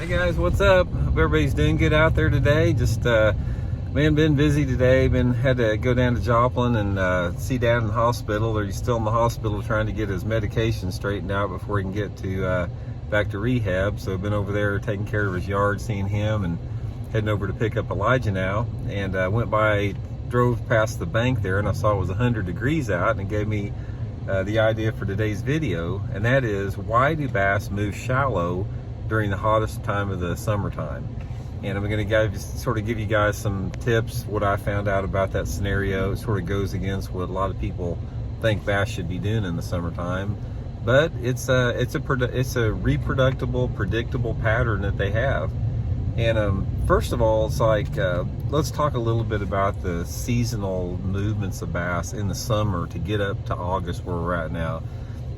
guys, what's up? Hope everybody's doing good out there today. Just man, been busy today. Had to go down to Joplin and see Dad in the hospital. Or he's still in the hospital trying to get his medication straightened out before he can get to back to rehab. So I've been over there taking care of his yard, seeing him, and heading over to pick up Elijah now. And drove past the bank there, and I saw it was 100 degrees out, and it gave me the idea for today's video, and that is, why do bass move shallow during the hottest time of the summertime? And I'm going to give you guys some tips, what I found out about that scenario. It sort of goes against what a lot of people think bass should be doing in the summertime, but it's a reproducible, predictable pattern that they have. And first of all, it's like, let's talk a little bit about the seasonal movements of bass in the summer to get up to August, where we're at now.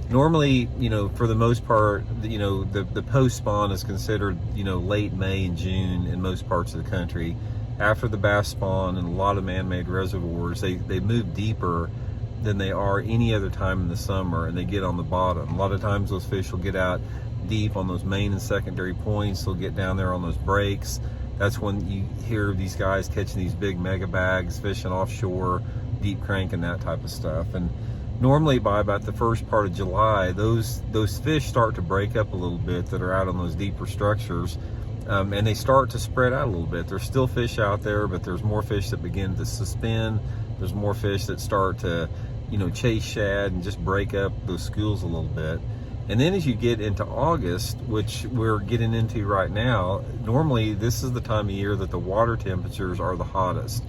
Normally, for the most part, the post spawn is considered, late May and June in most parts of the country. After the bass spawn in a lot of man-made reservoirs, they move deeper than they are any other time in the summer, and they get on the bottom. A lot of times those fish will get out deep on those main and secondary points. They'll get down there on those breaks. That's when you hear these guys catching these big mega bags, fishing offshore, deep cranking, that type of stuff. And normally by about the first part of July, those fish start to break up a little bit that are out on those deeper structures, and they start to spread out a little bit. There's still fish out there, but there's more fish that begin to suspend. There's more fish that start to chase shad and just break up those schools a little bit. And then as you get into August, which we're getting into right now, normally this is the time of year that the water temperatures are the hottest.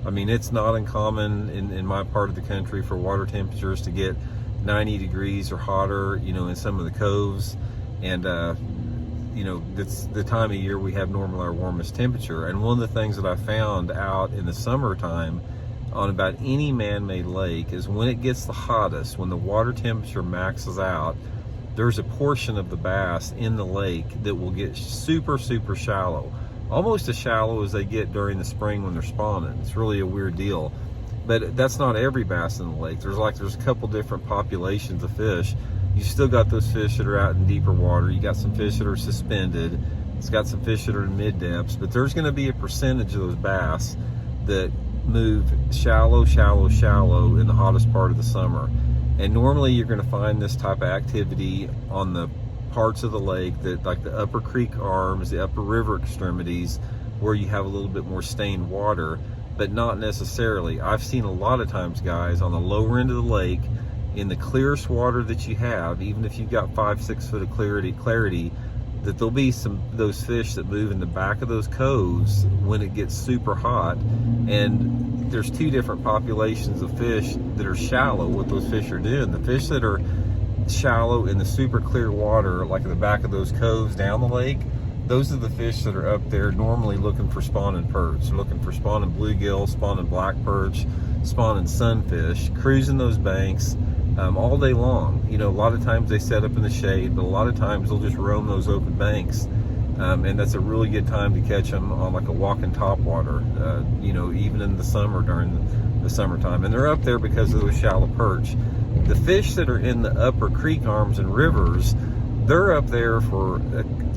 I mean, it's not uncommon in my part of the country for water temperatures to get 90 degrees or hotter, in some of the coves. And, it's the time of year we have normally our warmest temperature. And one of the things that I found out in the summertime on about any man-made lake is when it gets the hottest, when the water temperature maxes out, there's a portion of the bass in the lake that will get super, super shallow. Almost as shallow as they get during the spring when they're spawning. It's really a weird deal. But that's not every bass in the lake. There's a couple different populations of fish. You still got those fish that are out in deeper water. You got some fish that are suspended. It's got some fish that are in mid depths. But there's going to be a percentage of those bass that move shallow, shallow, shallow in the hottest part of the summer. And normally you're going to find this type of activity on the parts of the lake that, like the upper creek arms, the upper river extremities, where you have a little bit more stained water, but not necessarily. I've seen a lot of times, guys, on the lower end of the lake, in the clearest water that you have, even if you've got 5-6 foot of clarity, that there'll be those fish that move in the back of those coves when it gets super hot. And there's two different populations of fish that are shallow. What those fish are doing, the fish that are shallow in the super clear water, like in the back of those coves down the lake, those are the fish that are up there normally looking for spawning perch. They're looking for spawning bluegill, spawning black perch, spawning sunfish, cruising those banks all day long. A lot of times they set up in the shade, but a lot of times they'll just roam those open banks. And that's a really good time to catch them on like a walking topwater, even in the summer, during the summertime. And they're up there because of those shallow perch. The fish that are in the upper creek arms and rivers, they're up there for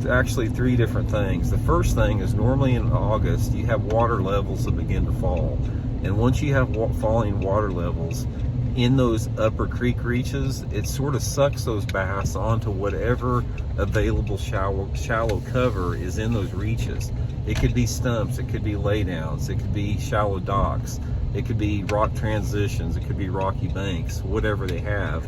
actually three different things. The first thing is, normally in August, you have water levels that begin to fall. And once you have falling water levels in those upper creek reaches, it sort of sucks those bass onto whatever available shallow cover is in those reaches. It could be stumps, it could be laydowns, it could be shallow docks, it could be rock transitions, it could be rocky banks, whatever they have.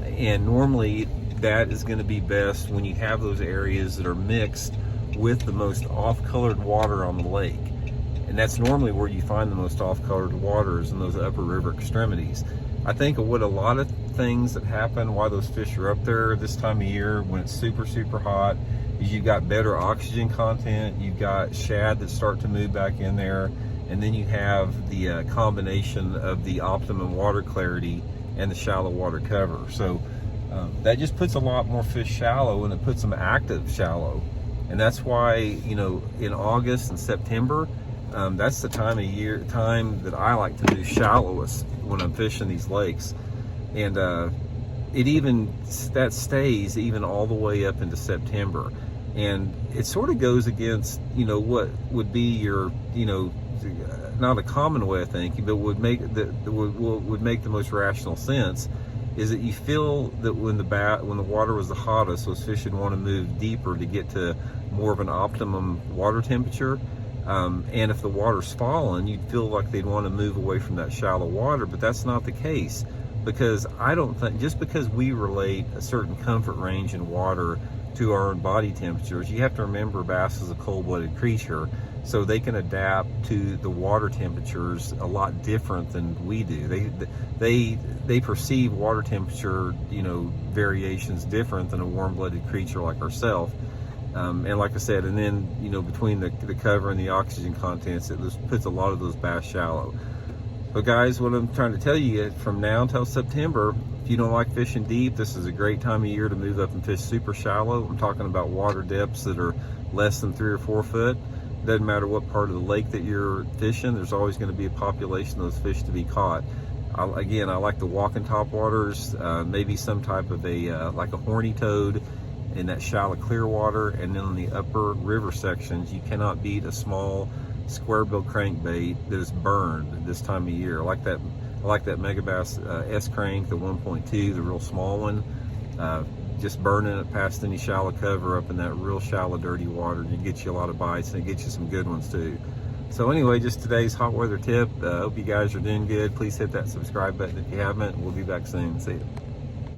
And normally that is going to be best when you have those areas that are mixed with the most off-colored water on the lake. And that's normally where you find the most off-colored waters, in those upper river extremities. I think of what a lot of things that happen, why those fish are up there this time of year when it's super, super hot, is you've got better oxygen content, you've got shad that start to move back in there, and then you have the combination of the optimum water clarity and the shallow water cover. So that just puts a lot more fish shallow, and it puts them active shallow. And that's why, in August and September, that's the time that I like to do shallowest when I'm fishing these lakes. And that stays even all the way up into September. And it sort of goes against, what would be your, not a common way of thinking, but would make would make the most rational sense, is that you feel that when the water was the hottest, those fish would want to move deeper to get to more of an optimum water temperature. And if the water's fallen, you'd feel like they'd want to move away from that shallow water, but that's not the case, because I don't think, just because we relate a certain comfort range in water to our own body temperatures, you have to remember bass is a cold-blooded creature, so they can adapt to the water temperatures a lot different than we do. They perceive water temperature, variations different than a warm-blooded creature like ourselves. And like I said, and then, between the cover and the oxygen contents, it just puts a lot of those bass shallow. But guys, what I'm trying to tell you, from now until September, if you don't like fishing deep, this is a great time of year to move up and fish super shallow. I'm talking about water depths that are less than 3 or 4 foot. It doesn't matter what part of the lake that you're fishing, there's always going to be a population of those fish to be caught. I like the walking top waters, maybe some type of like a horny toad in that shallow clear water, and then in the upper river sections, you cannot beat a small square-bill crankbait that is burned this time of year. I like that Megabass S crank, the 1.2, the real small one. Just burning it past any shallow cover up in that real shallow, dirty water, and it gets you a lot of bites, and it gets you some good ones too. So anyway, just today's hot weather tip. Hope you guys are doing good. Please hit that subscribe button if you haven't. We'll be back soon. See you.